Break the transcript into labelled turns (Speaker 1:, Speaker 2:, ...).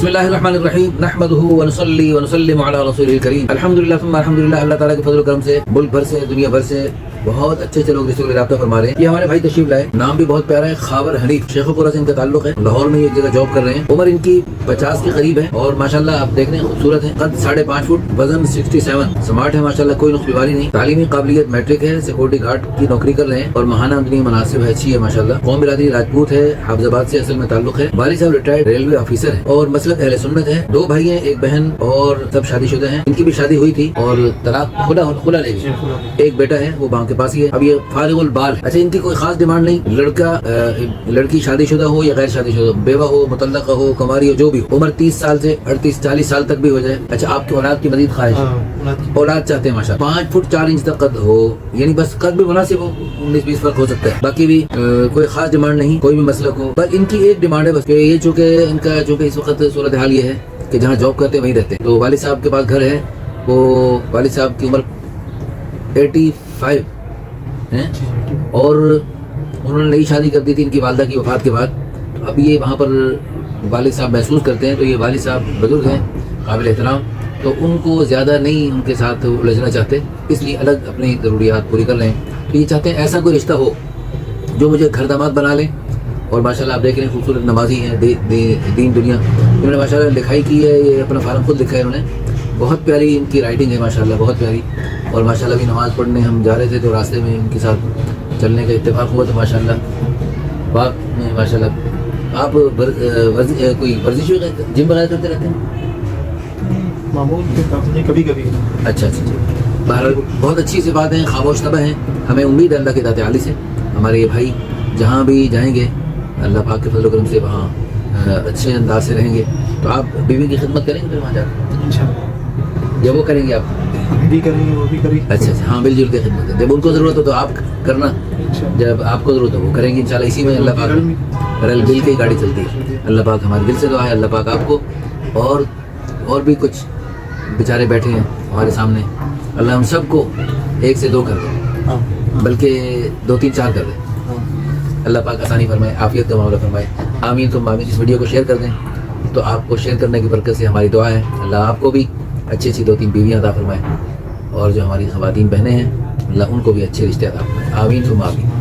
Speaker 1: بسم اللہ الرحمن الرحیم نحمدہ ونصلی ونسلم علی رسولہ الکریم الحمدللہ ثم الحمدللہ. اللہ تعالیٰ کے فضل و کرم سے ملک بھر سے دنیا بھر سے بہت اچھے لوگ رسول رابطہ فرما رہے ہیں. یہ ہمارے بھائی تشریف لائے, نام بھی بہت پیارا ہے, خاور حنیف شیخ پورہ سے ان کا تعلق ہے. لاہور میں ایک جگہ جاب کر رہے ہیں. عمر ان کی 50 کے قریب ہے اور ماشاءاللہ آپ دیکھ رہے ہیں خوبصورت ہے. قد 5.5 فٹ, وزن 67, سمارٹ ہے ماشاءاللہ, کوئی نقص بیماری نہیں. تعلیمی قابلیت میٹرک ہے, سیکورٹی گارڈ کی نوکری کر رہے ہیں اور ماہانہ آمدنی مناسب ہے, اچھی ہے ماشاءاللہ. قوم برادری راجپوت ہے, حافظ آباد سے اصل میں تعلق ہے. والد صاحب ریٹائرڈ ریلوے آفیسر ہے اور مسلک اہل سنت ہے. 2 بھائی ہیں, 1 بہن اور سب شادی شدہ ہیں. ان کی بھی شادی ہوئی تھی اور طلاق خلا لے گئی. ایک بیٹا ہے وہ وہاں کے پاس ہی ہے. اب یہ فارغ البال. اچھا, ان کی کوئی خاص ڈیمانڈ نہیں, لڑکی شادی شدہ ہو یا غیر شادی شدہ, بیوہ ہو, مطلقہ ہو, کماری ہو, جو بھی ہو. عمر 30 سال سے 38-40 سال تک بھی ہو جائے. اچھا, آپ کی اولاد کی مزید خواہش, اولاد چاہتے ہیں ماشاءاللہ. 5 فٹ 4 انچ تک قد ہو, یعنی بس قد بھی مناسب ہو, 19-20 فرق ہو سکتا ہے. باقی بھی کوئی خاص ڈیمانڈ نہیں, کوئی بھی مسلک ہو. پر ان کی ایک ڈیمانڈ ہے بس کہ یہ چونکہ ان کا جو کہ اس وقت صورتحال یہ ہے کہ جہاں جاب کرتے ہیں وہیں رہتے ہیں. تو والد صاحب کے پاس گھر ہے, وہ والد صاحب کی عمر 85 ہیں اور انہوں نے نئی شادی کر دی تھی ان کی والدہ کی وفات کے بعد. اب یہ وہاں پر والد صاحب محسوس کرتے ہیں. تو یہ والد صاحب بزرگ ہیں, قابل احترام, تو ان کو زیادہ نہیں ان کے ساتھ الجھنا چاہتے, اس لیے الگ اپنی ضروریات پوری کر رہے ہیں. تو یہ چاہتے ہیں ایسا کوئی رشتہ ہو جو مجھے گھر داماد بنا لے. اور ماشاءاللہ آپ دیکھ رہے ہیں خوبصورت نمازی ہیں, دین دنیا. انہوں نے ماشاءاللہ لکھائی کی ہے, یہ اپنا فارم خود لکھا ہے انہوں نے. بہت پیاری ان کی رائٹنگ ہے ماشاءاللہ, بہت پیاری. اور ماشاءاللہ بھی نماز پڑھنے ہم جا رہے تھے تو راستے میں ان کے ساتھ چلنے کا اتفاق ہوا. تو ماشاءاللہ پاک میں ماشاءاللہ. آپ کوئی ورزش جم وغیرہ کرتے رہتے ہیں؟
Speaker 2: معمول کبھی کبھی.
Speaker 1: اچھا. بہرحال بہت اچھی سی بات ہیں, خاموش طبع ہیں. ہمیں امید ہے اللہ کے ذات عالی سے ہمارے یہ بھائی جہاں بھی جائیں گے اللہ پاک کے فضل و کرم سے وہاں اچھے انداز سے رہیں گے. تو آپ بیوی کی خدمت کریں گے پھر وہاں جا کر, یا وہ کریں گے آپ
Speaker 2: بھی کریں گے, وہ بھی کریں گے.
Speaker 1: اچھا, ہاں مل جل کے خدمت کریں. جب ان کو ضرورت ہو تو آپ کرنا, جب آپ کو ضرورت ہو وہ کریں گے انشاءاللہ. اسی میں اللہ پاک رل مل کے گاڑی چلتی ہے. اللہ پاک ہمارے دل سے دعا ہے اللہ پاک آپ کو اور بھی کچھ بیچارے بیٹھے ہیں ہمارے سامنے, اللہ ہم سب کو 1 سے 2 کر دے, بلکہ 2-3-4 کر دے. اللہ پاک آسانی فرمائے, عافیت کا معاملہ فرمائے. آمین تم آمین. اس ویڈیو کو شیئر کر دیں تو آپ کو شیئر کرنے کی برکت سے ہماری دعا ہے اللہ آپ کو بھی اچھی 2-3 بیویاں عطا فرمائے, اور جو ہماری خواتین بہنیں ہیں اللہ ان کو بھی اچھے رشتے عطا فرمائے. آمین تم آمین.